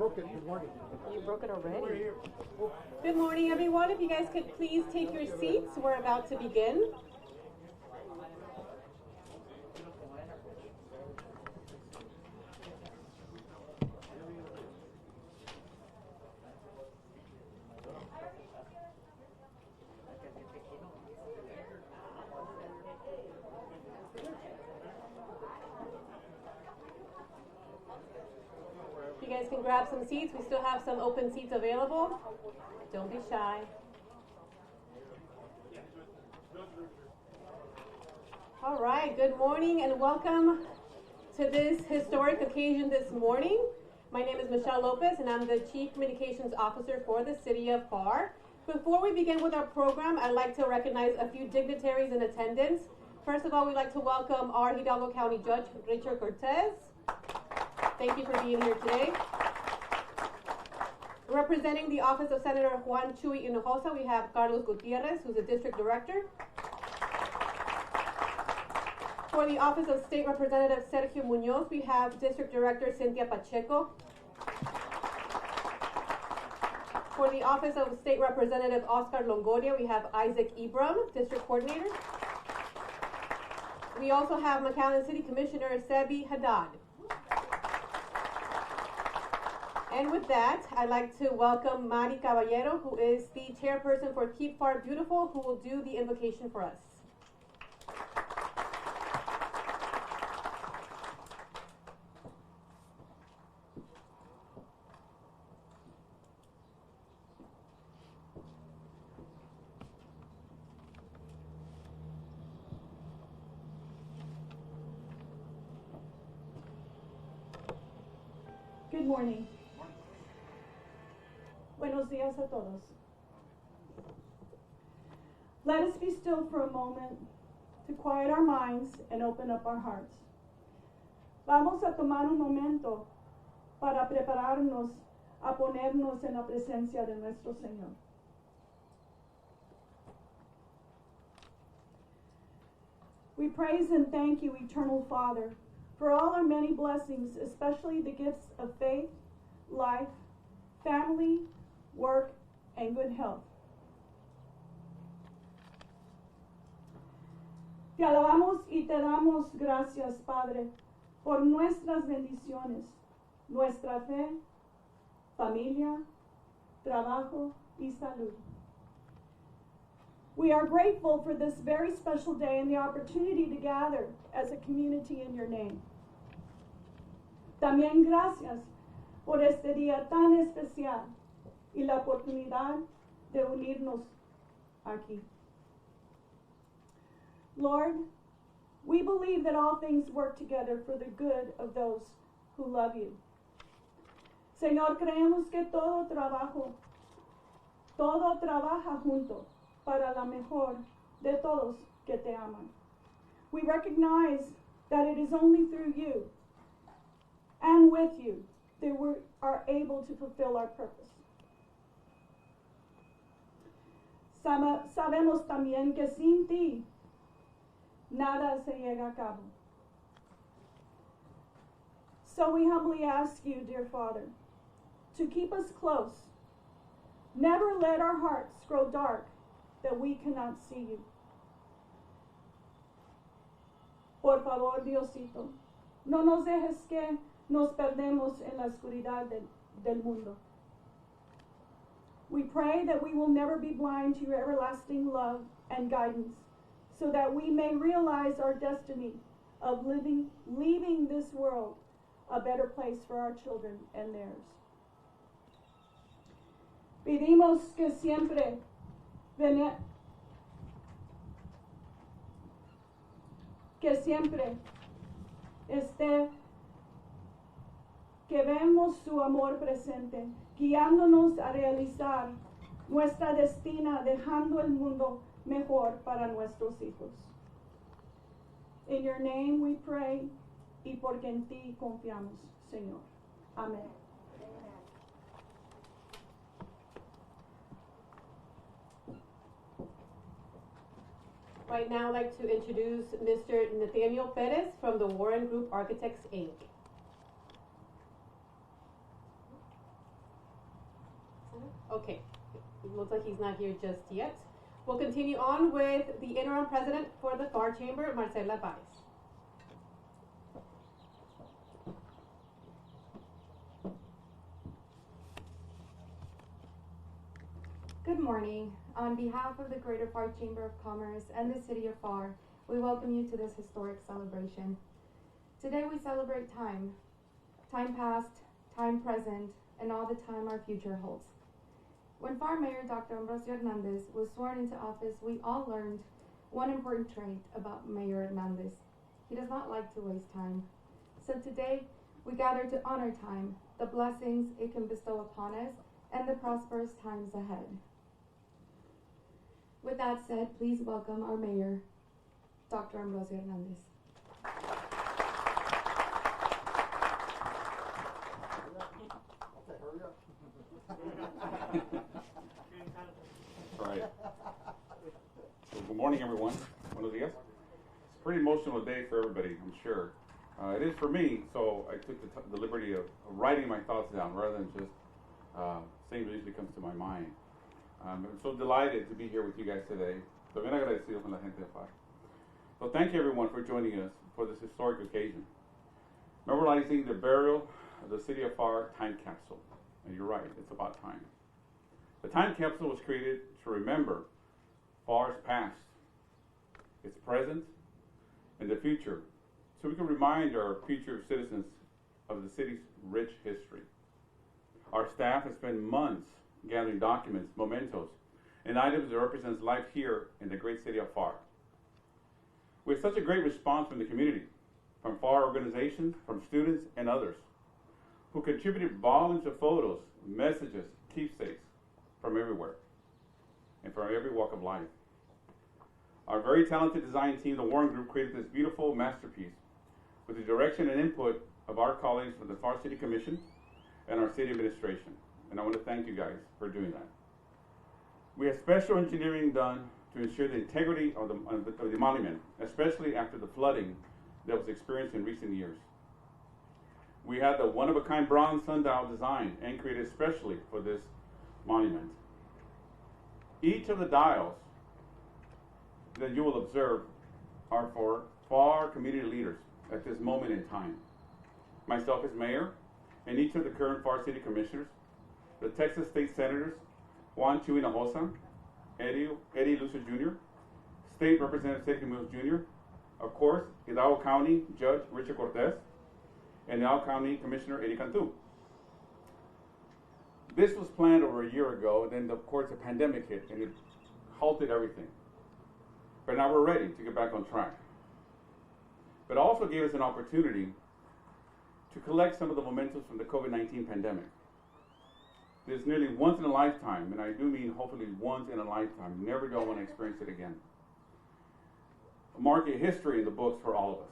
broke it. Good morning. You broke it already. Good morning, everyone. If you guys could please take your seats, we're about to begin. You guys can grab some seats. We still have some open seats available. Don't be shy. All right, good morning and welcome to this historic occasion this morning. My name is Michelle Lopez and I'm the Chief Communications Officer for the City of Pharr. Before we begin with our program, I'd like to recognize a few dignitaries in attendance. First of all, we'd like to welcome our Hidalgo County Judge, Richard Cortez. Thank you for being here today. Representing the office of Senator Juan Chuy Hinojosa, we have Carlos Gutierrez, who's the District Director. For the office of State Representative Sergio Munoz, we have District Director Cynthia Pacheco. For the office of State Representative Oscar Longoria, we have Isaac Ibram, District Coordinator. We also have McAllen City Commissioner Sebi Haddad. And with that, I'd like to welcome Mari Caballero, who is the chairperson for Keep Pharr Beautiful, who will do the invocation for us. Good morning. Buenos días a todos. Let us be still for a moment to quiet our minds and open up our hearts. Vamos a tomar un momento para prepararnos a ponernos en la presencia de nuestro Señor. We praise and thank you, Eternal Father, for all our many blessings, especially the gifts of faith, life, family, work, and good health. Te alabamos y te damos gracias, Padre, por nuestras bendiciones, nuestra fe, familia, trabajo y salud. We are grateful for this very special day and the opportunity to gather as a community in your name. También gracias por este día tan especial y la oportunidad de unirnos aquí. Lord, we believe that all things work together for the good of those who love you. Señor, creemos que todo trabaja junto para la mejor de todos que te aman. We recognize that it is only through you and with you that we are able to fulfill our purpose. Sabemos también que sin ti nada se llega a cabo. So we humbly ask you, dear Father, to keep us close. Never let our hearts grow dark that we cannot see you. Por favor, Diosito, no nos dejes que nos perdemos en la oscuridad del mundo. We pray that we will never be blind to your everlasting love and guidance, so that we may realize our destiny of leaving this world a better place for our children and theirs. Pedimos que siempre esté, que vemos su amor presente, guiándonos a realizar nuestra destina, dejando el mundo mejor para nuestros hijos. In your name we pray, y porque en ti confiamos, Señor. Amén. Right now, I'd like to introduce Mr. Nathaniel Perez from the Warren Group Architects, Inc. Okay, it looks like he's not here just yet. We'll continue on with the interim president for the Pharr Chamber, Marcela Baez. Good morning. On behalf of the Greater Pharr Chamber of Commerce and the City of Pharr, we welcome you to this historic celebration. Today we celebrate time past, time present, and all the time our future holds. When Pharr Mayor Dr. Ambrosio Hernandez was sworn into office, we all learned one important trait about Mayor Hernandez. He does not like to waste time. So today, we gather to honor time, the blessings it can bestow upon us, and the prosperous times ahead. With that said, please welcome our Mayor, Dr. Ambrosio Hernandez. All right. So good morning, everyone. Buenos dias. It's a pretty emotional day for everybody, I'm sure. It is for me, so I took the liberty of writing my thoughts down rather than just saying what usually comes to my mind. I'm so delighted to be here with you guys today. So bien agradecido con la gente de Pharr. So thank you, everyone, for joining us for this historic occasion, memorializing the burial of the City of Pharr time capsule. And you're right, it's about time. The time capsule was created to remember Pharr's past, its present, and the future, so we can remind our future citizens of the city's rich history. Our staff has spent months gathering documents, mementos, and items that represents life here in the great city of Pharr. We have such a great response from the community, from Pharr organizations, from students, and others, who contributed volumes of photos, messages, keepsakes from everywhere, and from every walk of life. Our very talented design team, the Warren Group, created this beautiful masterpiece with the direction and input of our colleagues from the Pharr City Commission and our city administration. And I want to thank you guys for doing that. We had special engineering done to ensure the integrity of the monument, especially after the flooding that was experienced in recent years. We had the one-of-a-kind bronze sundial design and created especially for this monument. Each of the dials that you will observe are for Pharr community leaders at this moment in time. Myself as mayor, and each of the current Pharr City Commissioners, the Texas State Senators, Juan Chuy Hinojosa, Eddie Lucio Jr., State Representative Sergio Mills Jr., of course, Hidalgo County Judge Richard Cortez, and Hidalgo County Commissioner Eddie Cantu. This was planned over a year ago, then of course the pandemic hit and it halted everything. But now we're ready to get back on track. But it also gave us an opportunity to collect some of the mementos from the COVID-19 pandemic. This is nearly once in a lifetime, and I do mean hopefully once in a lifetime. Never do I want to experience it again. Mark a history in the books for all of us.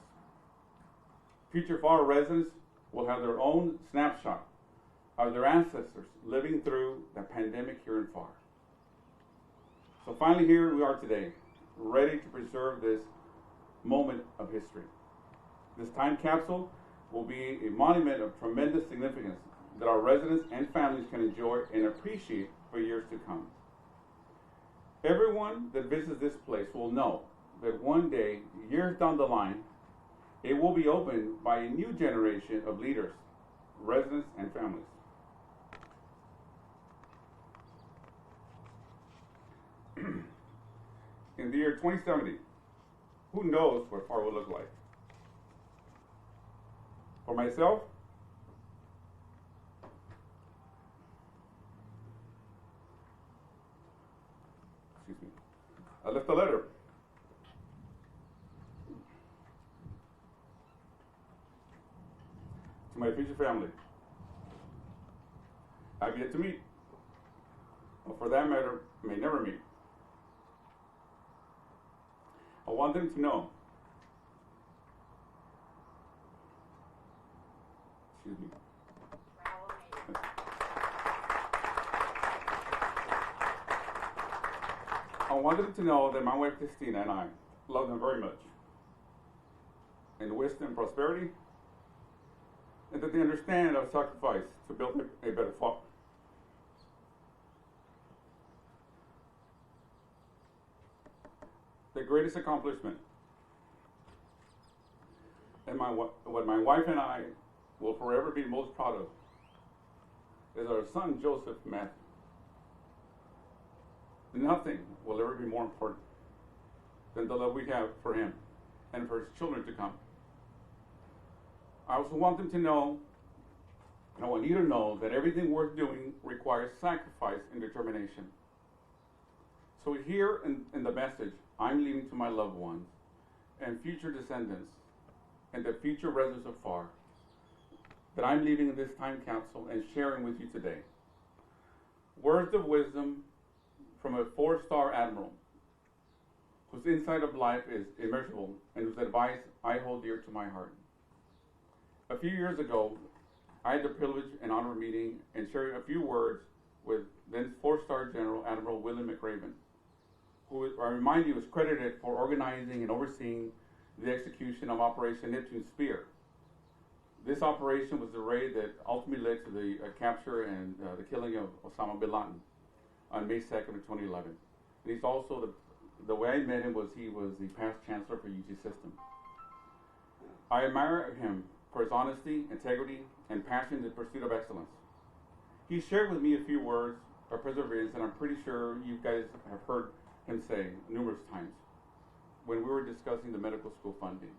Future Pharr residents will have their own snapshot of their ancestors living through the pandemic here in Pharr. So finally here we are today, ready to preserve this moment of history. This time capsule will be a monument of tremendous significance that our residents and families can enjoy and appreciate for years to come. Everyone that visits this place will know that one day, years down the line, it will be opened by a new generation of leaders, residents, and families. In the year 2070, who knows what Pharr will look like? For myself, I left a letter. To my future family. I've yet to meet, or for that matter, may never meet. I want them to know, excuse me. I wanted them to know that my wife Christina and I love them very much, and wish them prosperity, and that they understand our sacrifice to build a better Pharr. the greatest accomplishment, and what my wife and I will forever be most proud of, is our son Joseph Matthew. Nothing will ever be more important than the love we have for him and for his children to come. I also want them to know, and I want you to know, that everything worth doing requires sacrifice and determination. So here in the message, I'm leaving to my loved ones and future descendants and the future residents of Pharr, that I'm leaving in this time capsule and sharing with you today. Words of wisdom from a 4-star admiral whose insight of life is immeasurable and whose advice I hold dear to my heart. A few years ago, I had the privilege and honor of meeting and sharing a few words with then 4-star General Admiral William McRaven, who I remind you is credited for organizing and overseeing the execution of Operation Neptune Spear. This operation was the raid that ultimately led to the capture and the killing of Osama bin Laden on May 2nd of 2011. And he's also, the way I met him was he was the past chancellor for UT System. I admire him for his honesty, integrity, and passion in the pursuit of excellence. He shared with me a few words of perseverance, and I'm pretty sure you guys have heard him say numerous times when we were discussing the medical school funding.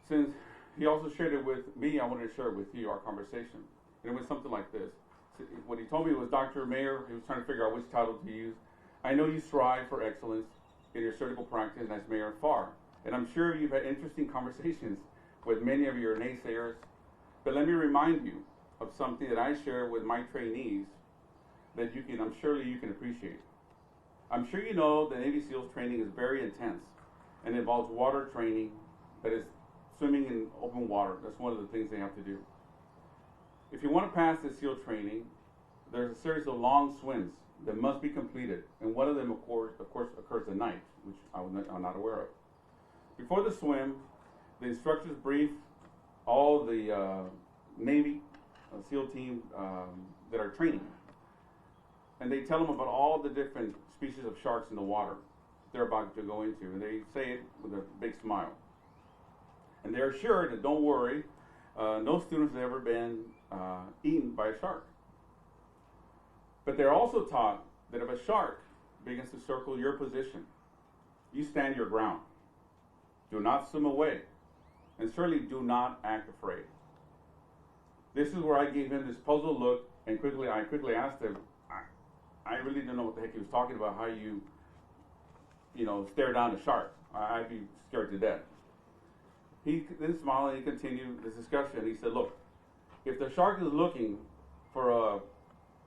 Since he also shared it with me, I wanted to share it with you, our conversation. And it was something like this. What he told me was, Dr. Mayer, he was trying to figure out which title to use. I know you strive for excellence in your surgical practice as mayor of Pharr, and I'm sure you've had interesting conversations with many of your naysayers, but let me remind you of something that I share with my trainees that I'm sure you can appreciate. I'm sure you know that Navy SEALs training is very intense and involves water training, that is swimming in open water. That's one of the things they have to do. If you want to pass this SEAL training, there's a series of long swims that must be completed, and one of them, of course occurs at night, which I'm not aware of. Before the swim, the instructors brief all the Navy SEAL team that are training, and they tell them about all the different species of sharks in the water they're about to go into, and they say it with a big smile. And they're assured that, don't worry, no students have ever been eaten by a shark. But they're also taught that if a shark begins to circle your position, you stand your ground. Do not swim away, and certainly do not act afraid. This is where I gave him this puzzled look, and I quickly asked him, I really didn't know what the heck he was talking about, how you stare down a shark. I'd be scared to death. He then smiled and he continued this discussion. He said, look, if the shark is looking for a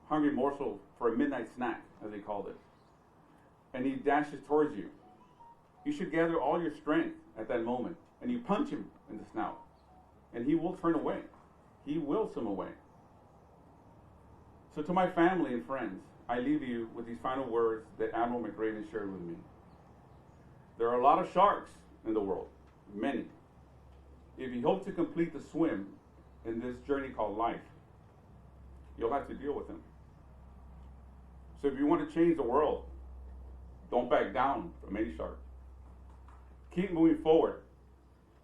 hungry morsel for a midnight snack, as they called it, and he dashes towards you, you should gather all your strength at that moment, and you punch him in the snout, and he will turn away. He will swim away. So to my family and friends, I leave you with these final words that Admiral McRaven shared with me. There are a lot of sharks in the world, many. If you hope to complete the swim in this journey called life, you'll have to deal with them. So if you want to change the world, don't back down from any shark. Keep moving forward,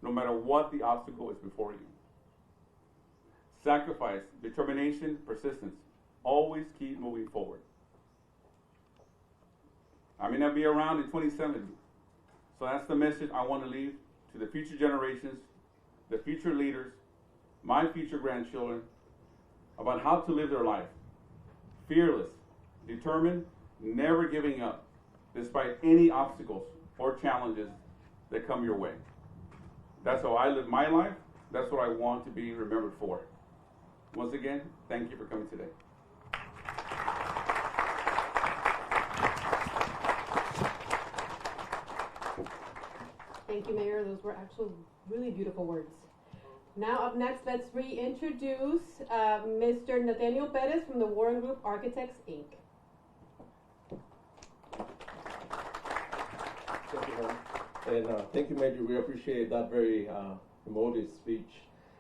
no matter what the obstacle is before you. Sacrifice, determination, persistence. Always keep moving forward. I may not be around in 2070, so that's the message I want to leave to the future generations, the future leaders, my future grandchildren, about how to live their life. Fearless, determined, never giving up, despite any obstacles or challenges that come your way. That's how I live my life. That's what I want to be remembered for. Once again, thank you for coming today. Thank you, Mayor. Those were actually really beautiful words. Now, up next, let's reintroduce Mr. Nathaniel Perez from the Warren Group Architects, Inc. Thank you, Ma'am. And thank you, Major. We appreciate that very emotive speech.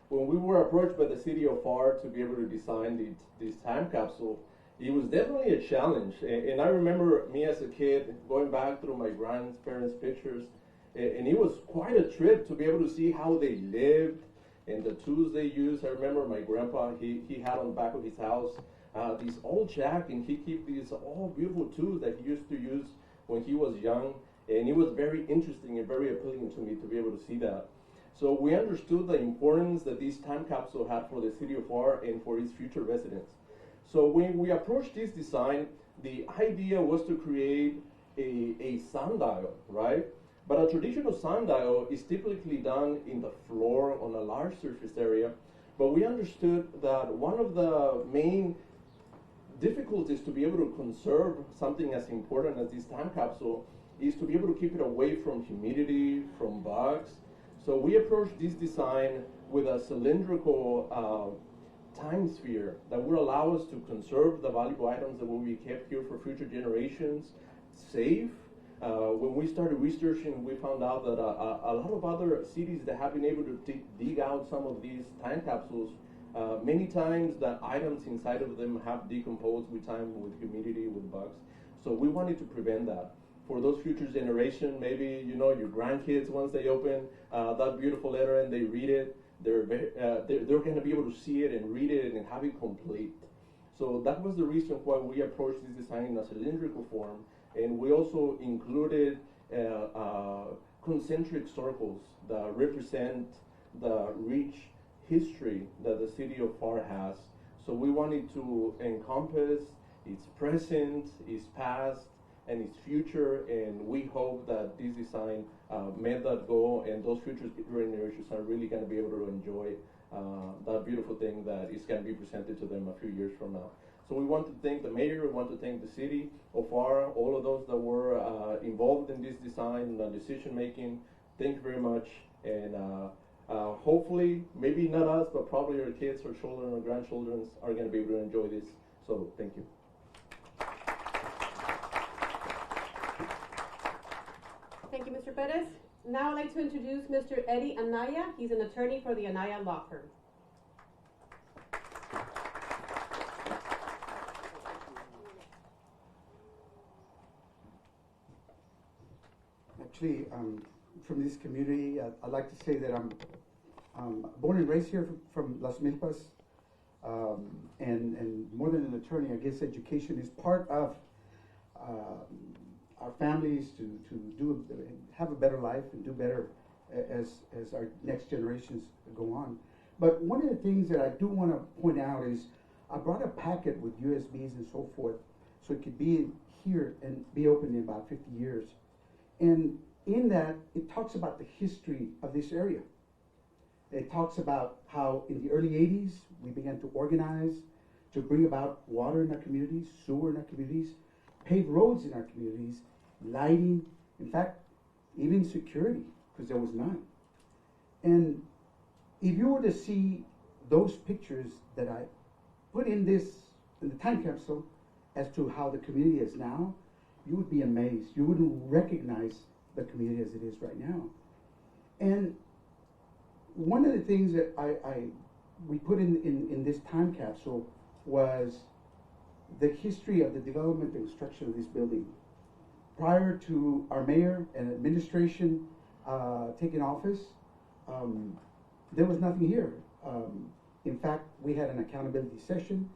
When we were approached by the city of Pharr to be able to design this time capsule, It was definitely a challenge, and I remember me as a kid going back through my grandparents' pictures, and it was quite a trip to be able to see how they lived and the tools they used. I remember my grandpa, he had on the back of his house this old jack, and he kept these all beautiful tools that he used to use when he was young, and it was very interesting and very appealing to me to be able to see that. So we understood the importance that this time capsule had for the city of Pharr and for its future residents. So when we approached this design, the idea was to create a sundial, right? But a traditional sundial is typically done in the floor on a large surface area. But we understood that one of the main difficulties to be able to conserve something as important as this time capsule is to be able to keep it away from humidity, from bugs. So we approached this design with a cylindrical time sphere that will allow us to conserve the valuable items that will be kept here for future generations, safe. When we started researching, we found out that a lot of other cities that have been able to dig out some of these time capsules, many times the items inside of them have decomposed with time, with humidity, with bugs. So we wanted to prevent that. For those future generations, maybe your grandkids, once they open that beautiful letter and they read it, they're going to be able to see it and read it and have it complete. So that was the reason why we approached this design in a cylindrical form, and we also included concentric circles that represent the rich history that the city of Pharr has. So we wanted to encompass its present, its past, and its future, and we hope that this design met that goal, and those future generations are really going to be able to enjoy that beautiful thing that is going to be presented to them a few years from now. So we want to thank the mayor, we want to thank the city of Pharr, all of those that were involved in this design and the decision making. Thank you very much, and hopefully, maybe not us, but probably our kids or children or grandchildren are going to be able to enjoy this. So thank you. Thank you, Mr. Perez. Now I'd like to introduce Mr. Eddie Anaya. He's an attorney for the Anaya Law Firm. Actually, from this community, I'd like to say that I'm born and raised here from Las Milpas, and more than an attorney, I guess education is part of our families to have a better life and do better as our next generations go on. But one of the things that I do want to point out is I brought a packet with USBs and so forth, so it could be here and be open in about 50 years. And in that, it talks about the history of this area. It talks about how in the early 80s, we began to organize to bring about water in our communities, sewer in our communities, paved roads in our communities, lighting, in fact, even security, because there was none. And if you were to see those pictures that I put in the time capsule as to how the community is now, you would be amazed. You wouldn't recognize the community as it is right now. And one of the things that we put in this time capsule was the history of the development and construction of this building. Prior to our mayor and administration taking office, there was nothing here. In fact, we had an accountability session.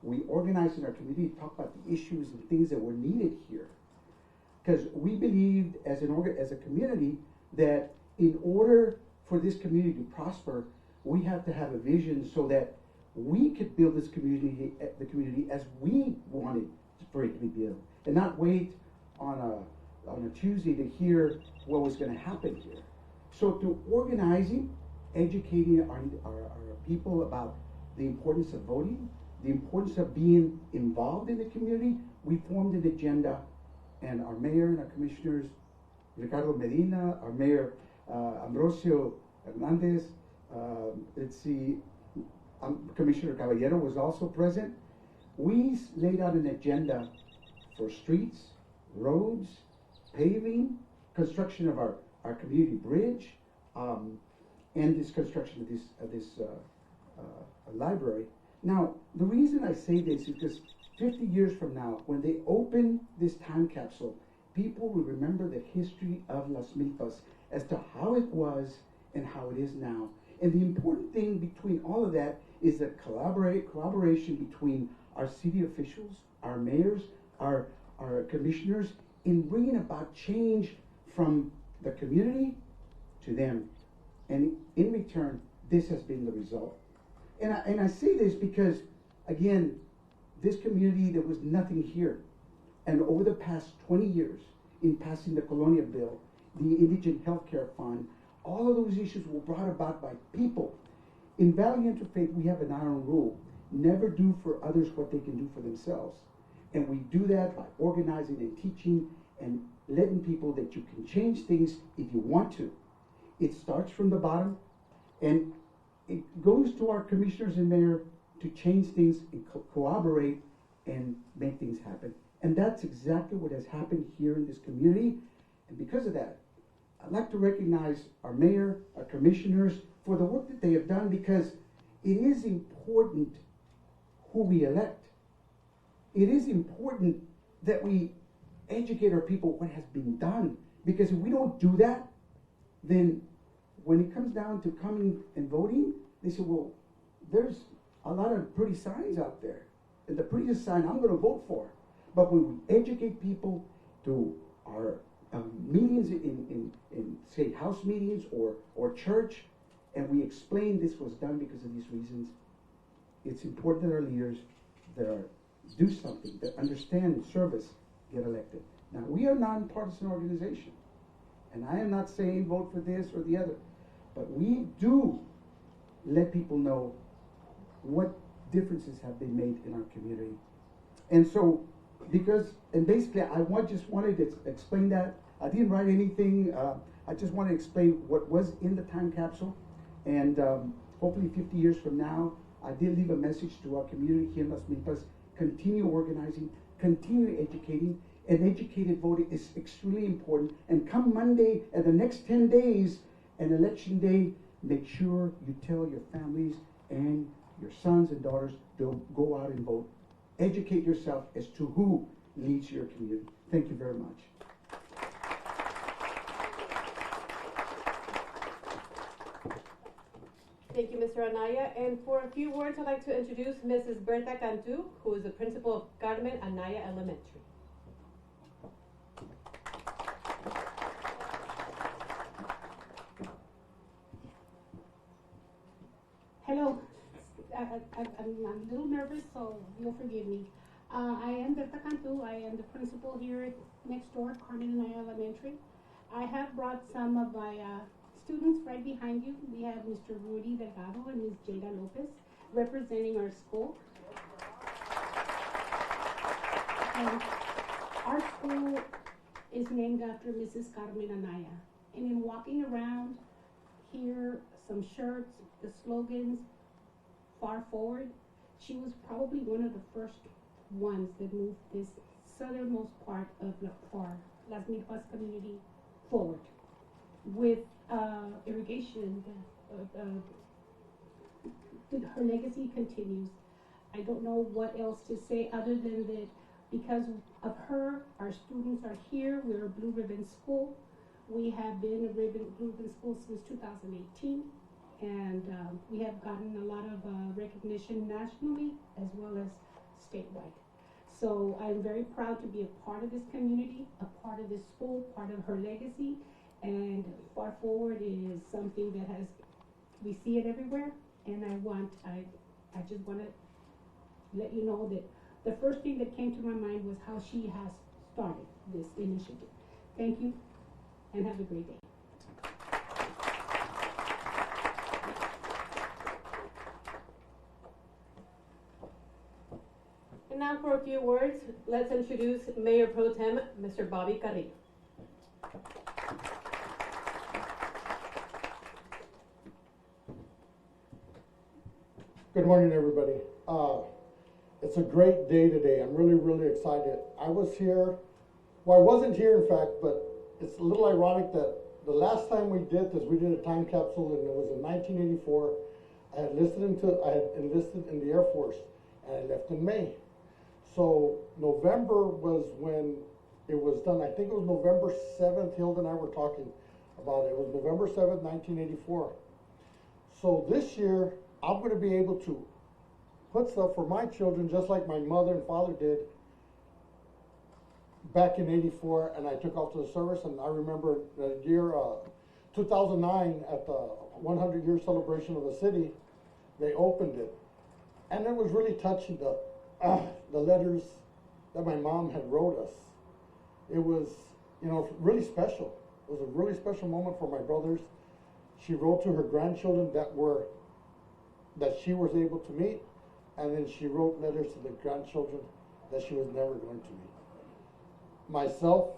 We organized in our community to talk about the issues and things that were needed here. Because we believed as a community that in order for this community to prosper, we have to have a vision so that we could build this community, the community as we wanted for it to be built, and not wait on a Tuesday to hear what was going to happen here. So through organizing, educating our people about the importance of voting, the importance of being involved in the community, we formed an agenda, and our mayor and our commissioners, Ricardo Medina, our mayor Ambrosio Hernandez, Commissioner Caballero was also present. We laid out an agenda for streets, roads, paving, construction of our community bridge, and this construction of this library. Now, the reason I say this is because 50 years from now, when they open this time capsule, people will remember the history of Las Milpas as to how it was and how it is now. And the important thing between all of that is the collaboration between our city officials, our mayors, our commissioners, in bringing about change from the community to them. And in return, this has been the result. And I say this because, again, this community, there was nothing here. And over the past 20 years, in passing the Colonia Bill, the Indigent Healthcare Fund, all of those issues were brought about by people. In Valley Interfaith, we have an iron rule: never do for others what they can do for themselves. And we do that by organizing and teaching and letting people that you can change things if you want to. It starts from the bottom, and it goes to our commissioners and mayor to change things and cooperate and make things happen. And that's exactly what has happened here in this community. And because of that, I'd like to recognize our mayor, our commissioners, for the work that they have done, because it is important who we elect. It is important that we educate our people what has been done, because if we don't do that, then when it comes down to coming and voting, they say, well, there's a lot of pretty signs out there, and the prettiest sign I'm going to vote for. But when we educate people through our meetings in say house meetings or church, and we explain this was done because of these reasons, it's important that our leaders that do something, that understand service, get elected. Now, we are a nonpartisan organization, and I am not saying vote for this or the other, but we do let people know what differences have been made in our community. And so, basically, just wanted to explain that. I didn't write anything. I just want to explain what was in the time capsule. And hopefully 50 years from now, I did leave a message to our community here in Las Milpas: continue organizing, continue educating, and educated voting is extremely important. And come Monday and the next 10 days, and election day, make sure you tell your families and your sons and daughters to go out and vote. Educate yourself as to who leads your community. Thank you very much. Thank you, Mr. Anaya. And for a few words, I'd like to introduce Mrs. Berta Cantu, who is the principal of Carmen Anaya Elementary. Hello. I'm a little nervous, so you'll forgive me. I am Berta Cantu. I am the principal here next door, Carmen Anaya Elementary. I have brought some of my students right behind you. We have Mr. Rudy Delgado and Ms. Jada Lopez representing our school. And our school is named after Mrs. Carmen Anaya. And in walking around here, some shirts, the slogans, Pharr forward, she was probably one of the first ones that moved this southernmost part of Pharr, Las Milpas community, forward with irrigation. Her legacy continues. I don't know what else to say other than that because of her, our students are here. We're a Blue Ribbon School. We have been a Blue Ribbon School since 2018. And we have gotten a lot of recognition nationally as well as statewide. So I'm very proud to be a part of this community, a part of this school, part of her legacy. And Pharr Forward is something that we see it everywhere. And I just want to let you know that the first thing that came to my mind was how she has started this initiative. Thank you, and have a great day. And now for a few words, let's introduce Mayor Pro Tem, Mr. Bobby Carrillo. Good morning, everybody. It's a great day today. I'm really, really excited. I was here, well, I wasn't here in fact, but it's a little ironic that the last time we did this, we did a time capsule and it was in 1984. I had enlisted in the Air Force, and I left in May. So November was when it was done. I think it was November 7th, Hilda and I were talking about it. It was November 7th, 1984. So this year, I'm going to be able to put stuff for my children just like my mother and father did back in 84, and I took off to the service. And I remember the year 2009 at the 100-year celebration of the city, they opened it. And it was really touching, the letters that my mom had wrote us. It was, you know, really special. It was a really special moment for my brothers. She wrote to her grandchildren that she was able to meet, and then she wrote letters to the grandchildren that she was never going to meet. Myself,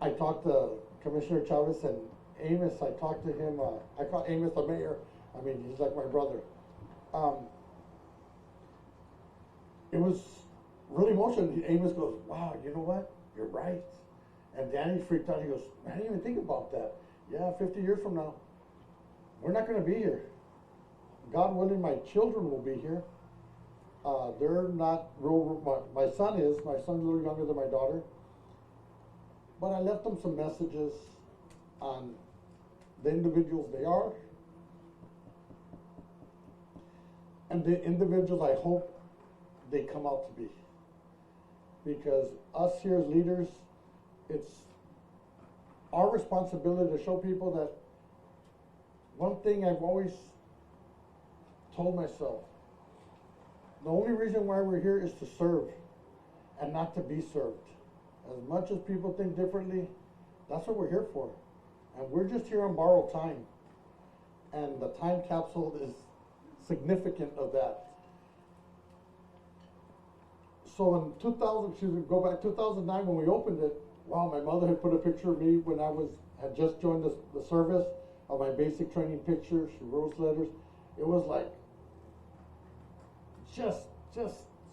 I talked to Commissioner Chavez and Amos. I talked to him. I call Amos the mayor. I mean, he's like my brother. It was really emotional. Amos goes, "Wow, you know what? You're right." And Danny freaked out. He goes, "I didn't even think about that. Yeah, 50 years from now, we're not going to be here. God willing, my children will be here. They're not real. My son is. My son's a little younger than my daughter. But I left them some messages on the individuals they are, and the individuals I hope they come out to be. Because us here as leaders, it's our responsibility to show people that one thing I've always told myself, the only reason why we're here is to serve and not to be served. As much as people think differently, that's what we're here for. And we're just here on borrowed time. And the time capsule is significant of that. So in 2009 when we opened it, wow, my mother had put a picture of me when I had just joined the service, of my basic training picture. She wrote letters. It was like just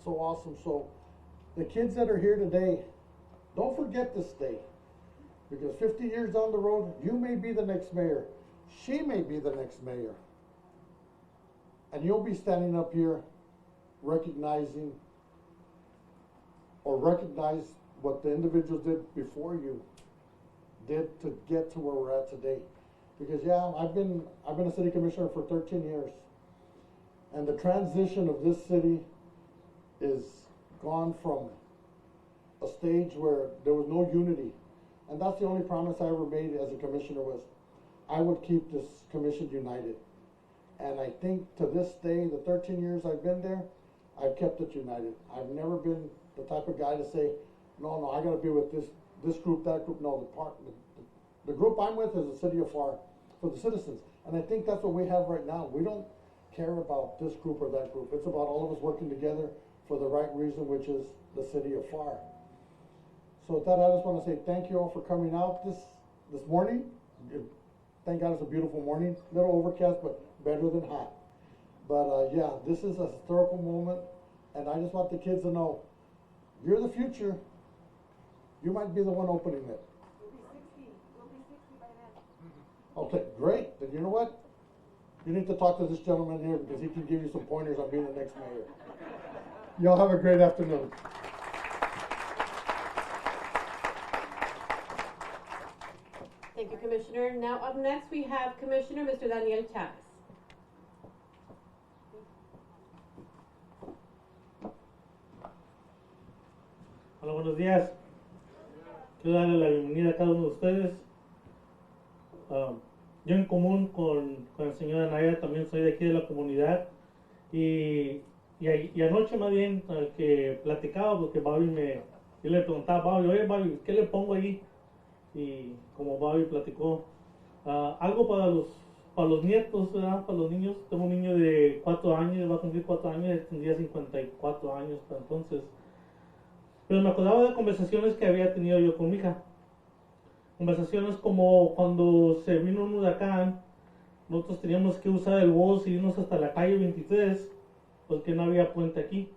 so awesome. So the kids that are here today, don't forget this day, because 50 years down the road, you may be the next mayor. She may be the next mayor. And you'll be standing up here recognizing what the individuals did before you did to get to where we're at today. Because yeah, I've been a city commissioner for 13 years. And the transition of this city is gone from a stage where there was no unity. And that's the only promise I ever made as a commissioner, was I would keep this commission united. And I think to this day, the 13 years I've been there, I've kept it united. I've never been the type of guy to say, no, I gotta be with this group, that group. No, the group I'm with is the city of Pharr, for the citizens. And I think that's what we have right now. We don't care about this group or that group. It's about all of us working together for the right reason, which is the city of Pharr. So with that, I just want to say thank you all for coming out this morning. Thank God it's a beautiful morning. A little overcast, but better than hot. But yeah, this is a historical moment, and I just want the kids to know, you're the future. You might be the one opening it. We'll be 60 by then. Okay, great. Then you know what? You need to talk to this gentleman here, because he can give you some pointers on being the next mayor. Y'all have a great afternoon. Thank you, Commissioner. Now up next we have Commissioner Mr. Daniel Chavez. Hola, buenos días. Quiero darle la bienvenida a cada uno de ustedes. Yo en común con el señor Anaya también soy de aquí de la comunidad, y anoche más bien que platicaba, porque yo le preguntaba a Bobby, oye Bobby, ¿qué le pongo ahí? Y como Bobby platicó, algo para los nietos, ¿verdad? Para los niños. Tengo un niño de 4 años, va a cumplir 4 años, tendría 54 años para entonces. Pero me acordaba de conversaciones que había tenido yo con mi hija. Conversaciones como cuando se vino un huracán, nosotros teníamos que usar el bus y irnos hasta la calle 23, porque no había puente aquí.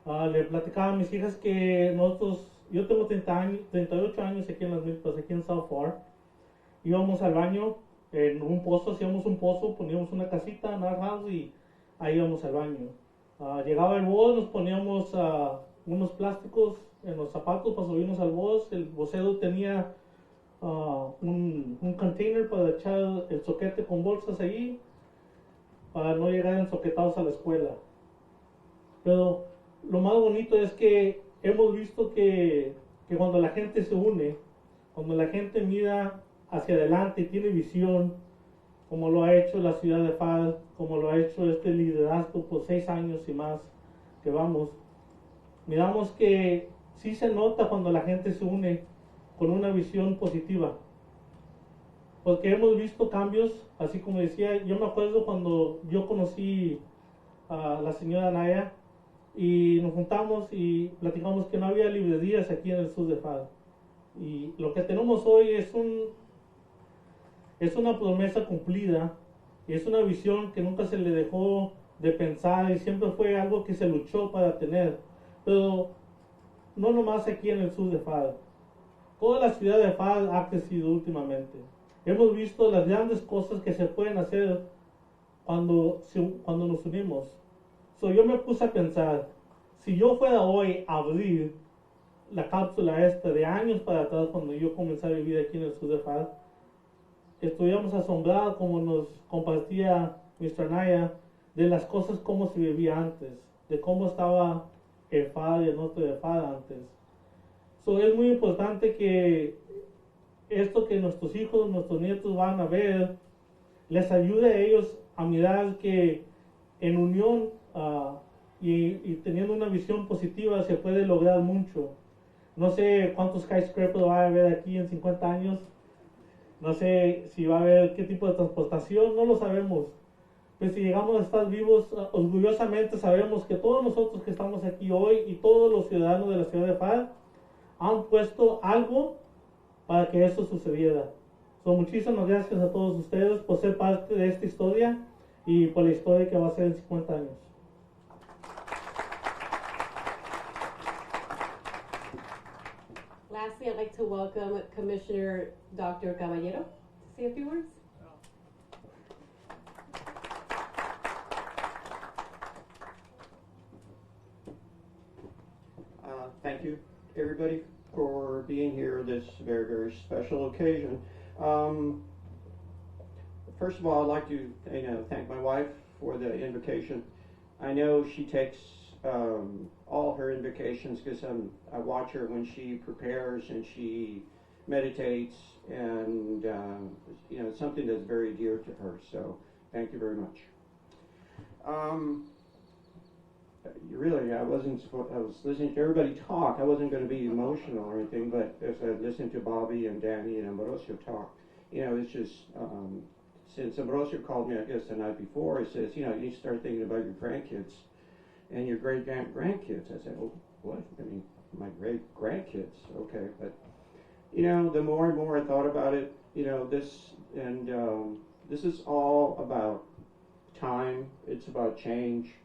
Le platicaba a mis hijas que yo tengo 38 años aquí en las Milpas, aquí en South Pharr. Íbamos al baño En un pozo, hacíamos un pozo, poníamos una casita en our house y ahí íbamos al baño. Llegaba el bus, nos poníamos unos plásticos en los zapatos para subirnos al bus. El vocero tenía un container para echar el soquete con bolsas ahí para no llegar ensoquetados a la escuela. Pero lo más bonito es que hemos visto que cuando la gente se une, cuando la gente mira hacia adelante y tiene visión, como lo ha hecho la ciudad de Pharr, como lo ha hecho este liderazgo por 6 años y más que vamos, miramos que sí se nota cuando la gente se une con una visión positiva. Porque hemos visto cambios, así como decía, yo me acuerdo cuando yo conocí a la señora Naya y nos juntamos y platicamos que no había librerías aquí en el sur de Pharr. Y lo que tenemos hoy es una promesa cumplida, y es una visión que nunca se le dejó de pensar y siempre fue algo que se luchó para tener. Pero no nomás aquí en el sur de Pharr. Toda la ciudad de Pharr ha crecido últimamente. Hemos visto las grandes cosas que se pueden hacer cuando nos unimos. Yo me puse a pensar, si yo fuera hoy a abrir la cápsula esta de años para atrás, cuando yo comencé a vivir aquí en el sur de Pharr, estuviéramos asombrados como nos compartía Mr. Naya de las cosas como se vivía antes, de cómo estaba el Pharr y el norte de Pharr antes. Es muy importante que esto que nuestros hijos, nuestros nietos van a ver, les ayude a ellos a mirar que en unión y teniendo una visión positiva se puede lograr mucho. No sé cuántos skyscrapers va a haber aquí en 50 años, no sé si va a haber qué tipo de transportación, no lo sabemos. Pues si llegamos a estar vivos, orgullosamente sabemos que todos nosotros que estamos aquí hoy y todos los ciudadanos de la ciudad de Pharr han puesto algo para que eso sucediera. Muchísimas gracias a todos ustedes por ser parte de esta historia y por la historia que va a ser en 50 años. Lastly, I'd like to welcome Commissioner Dr. Caballero to say a few words. Thank you, everybody, for being here this very, very special occasion. First of all, I'd like to thank my wife for the invocation. I know she takes all her invocations because I watch her when she prepares and she meditates, and it's something that's very dear to her. So thank you very much. I was listening to everybody talk. I wasn't going to be emotional or anything, but as I listened to Bobby and Danny and Ambrosio talk, it's just, since Ambrosio called me, I guess, the night before, he says, you need to start thinking about your grandkids and your great-grandkids. I said, well, what? I mean, my great-grandkids, okay. But, the more and more I thought about it, this is all about time. It's about change.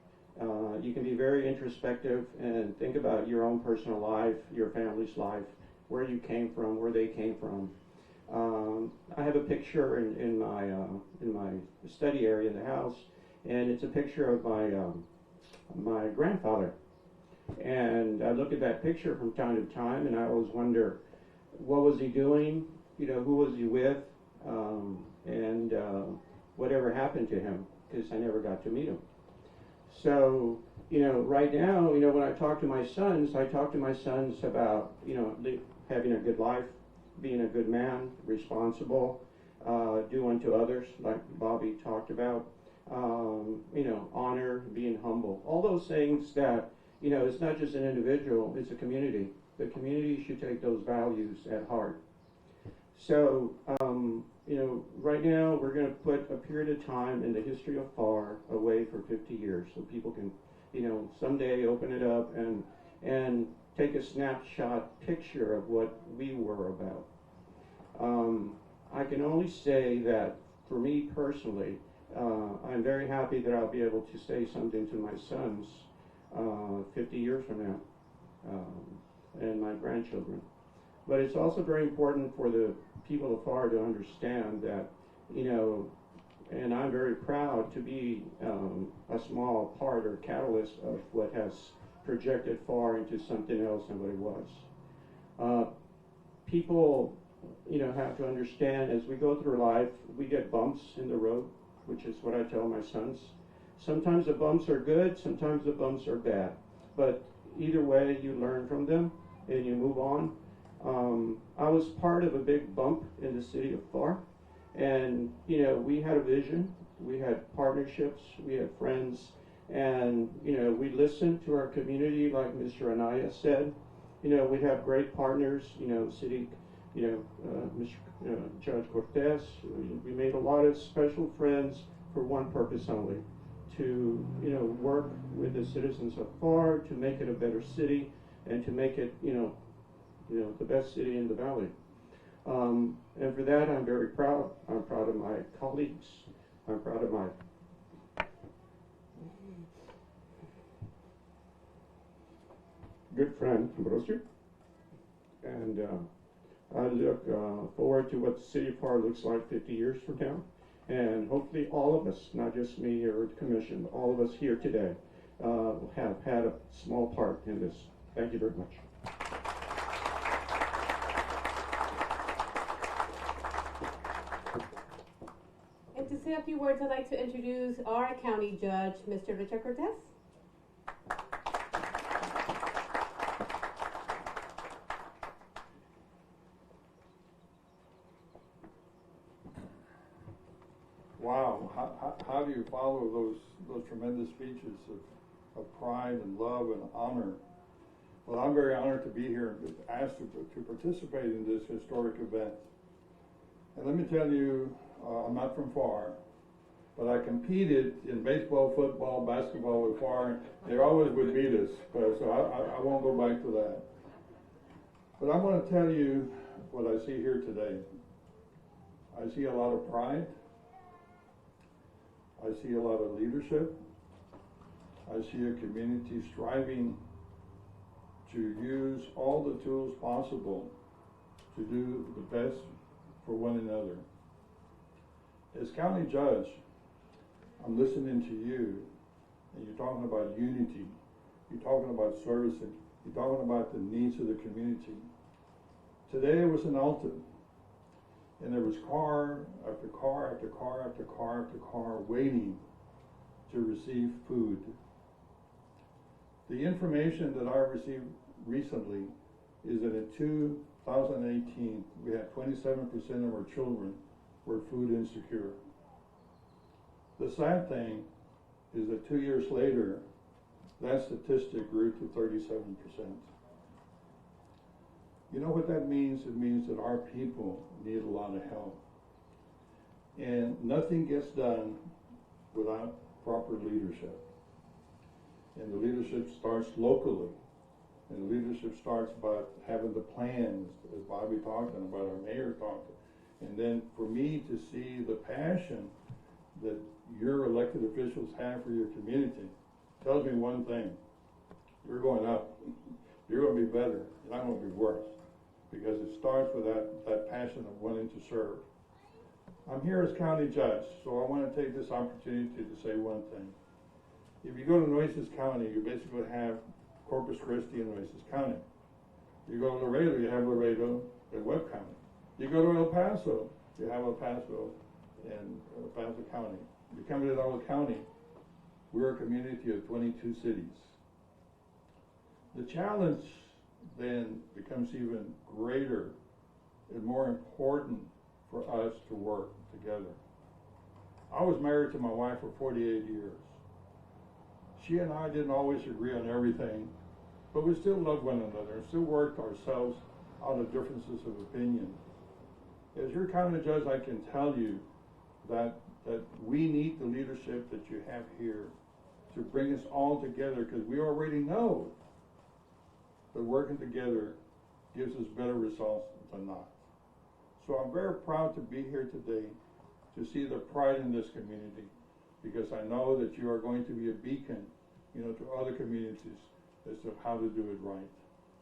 You can be very introspective and think about your own personal life, your family's life, where you came from, where they came from. I have a picture in my study area in the house, and it's a picture of my grandfather. And I look at that picture from time to time, and I always wonder, what was he doing? Who was he with? And whatever happened to him, because I never got to meet him. So, right now, when I talk to my sons about, having a good life, being a good man, responsible, do unto others, like Bobby talked about, honor, being humble. All those things that, it's not just an individual, it's a community. The community should take those values at heart. So, right now we're going to put a period of time in the history of Pharr away for 50 years so people can, someday open it up and take a snapshot picture of what we were about. I can only say that for me personally, I'm very happy that I'll be able to say something to my sons 50 years from now, and my grandchildren. But it's also very important for the people of Pharr to understand that, you know, and I'm very proud to be a small part or catalyst of what has projected Pharr into something else than what it was. People, you know, have to understand as we go through life, we get bumps in the road, which is what I tell my sons. Sometimes the bumps are good, sometimes the bumps are bad, but either way, you learn from them and you move on. I was part of a big bump in the city of Pharr, and you know, we had a vision, we had partnerships, we had friends, and you know, we listened to our community, like Mr. Anaya said. You know, we have great partners, you know, city, you know, Mr. Judge Cortez. We made a lot of special friends for one purpose only, to, you know, work with the citizens of Pharr to make it a better city and to make it, you know, the best city in the valley. And for that, I'm very proud. I'm proud of my colleagues. I'm proud of my good friend, Ambrosio. And I look forward to what the city of Pharr looks like 50 years from now. And hopefully all of us, not just me or the commission, but all of us here today have had a small part in this. Thank you very much. And to say a few words, I'd like to introduce our county judge, Mr. Richard Cortez. Wow, how do you follow those tremendous speeches of pride and love and honor? Well, I'm very honored to be here and asked to participate in this historic event. And let me tell you, I'm not from Pharr, but I competed in baseball, football, basketball with Pharr. They always would beat us, so I won't go back to that. But I want to tell you what I see here today. I see a lot of pride. I see a lot of leadership. I see a community striving to use all the tools possible to do the best for one another. As county judge, I'm listening to you, and you're talking about unity. You're talking about servicing. You're talking about the needs of the community. Today it was an altar. And there was car after car after car after car after car waiting to receive food. The information that I received recently is that in 2018, we had 27% of our children were food insecure. The sad thing is that 2 years later, that statistic grew to 37%. You know what that means? It means that our people need a lot of help. And nothing gets done without proper leadership. And the leadership starts locally. And the leadership starts by having the plans, as Bobby talked about, our mayor talked. And then for me to see the passion that your elected officials have for your community tells me one thing. You're going up. You're going to be better. You're not going to be worse. Because it starts with that passion of wanting to serve. I'm here as county judge, so I want to take this opportunity to say one thing. If you go to Nueces County, you basically have Corpus Christi and Nueces County. You go to Laredo, you have Laredo and Webb County. You go to El Paso, you have El Paso and El Paso County. You come to Hidalgo County, we're a community of 22 cities. The challenge then becomes even greater and more important for us to work together. I was married to my wife for 48 years. She and I didn't always agree on everything, but we still loved one another and still worked ourselves out of differences of opinion. As your county judge, I can tell you that we need the leadership that you have here to bring us all together, because we already know that working together gives us better results than not. So I'm very proud to be here today to see the pride in this community, because I know that you are going to be a beacon, to other communities as to how to do it right.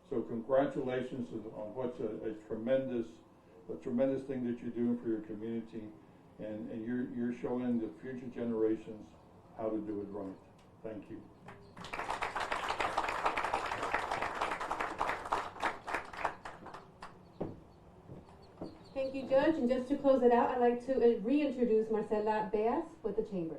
So congratulations on what's a tremendous thing that you're doing for your community. and you're showing the future generations how to do it right. Thank you. Thank you, Judge. And just to close it out, I'd like to reintroduce Marcela Beas with the Chamber.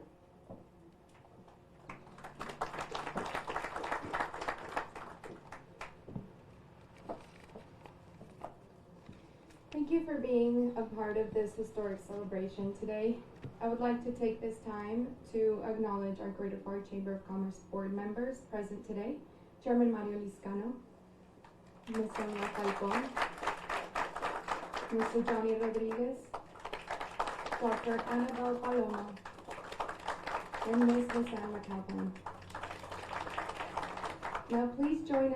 Thank you for being a part of this historic celebration today. I would like to take this time to acknowledge our Greater Pharr Chamber of Commerce board members present today. Chairman Mario Liscano, Ms. Sonia Falcon, Mr. Johnny Rodriguez, Dr. Annabelle Paloma, and Ms. Lisanne McAlpine. Now please join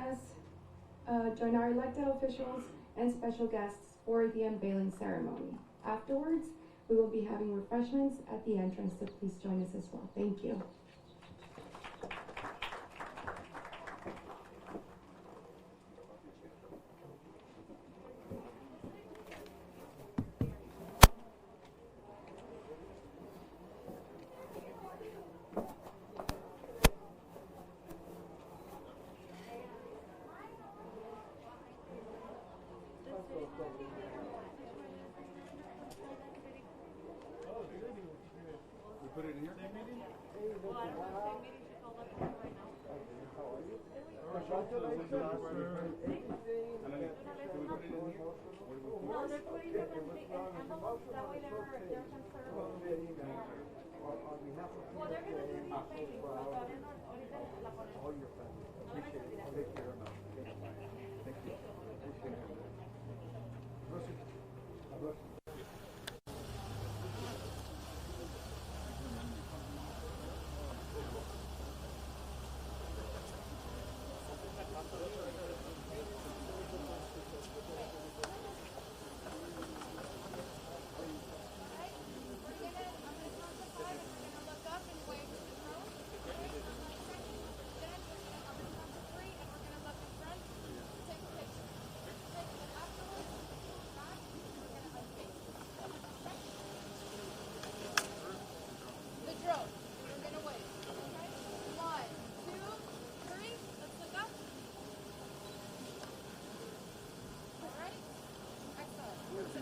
our elected officials and special guests for the unveiling ceremony. Afterwards, we will be having refreshments at the entrance, so please join us as well. Thank you. Put it in here?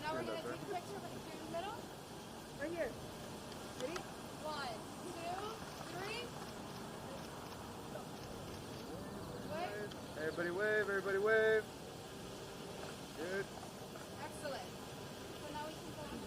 Now we're going to take a picture of it in the middle. Right here. Ready? 1, 2, 3. Wave. Everybody wave, everybody wave. Good. Excellent. So now we can go on.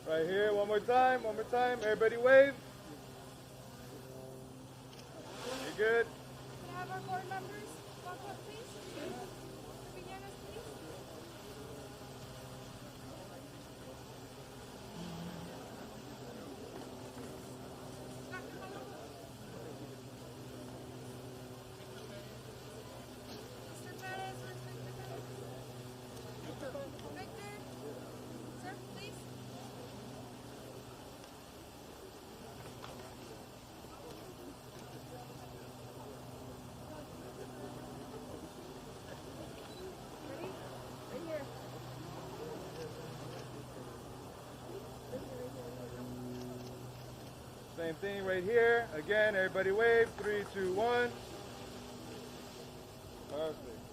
Right here, one more time, everybody wave. You good? Can I have our board members walk up, please? To begin us, please. Mr. Perez, where's Mr. Perez? Victor? Sir, please. Same thing right here. Again, everybody wave. 3, 2, 1. Perfect.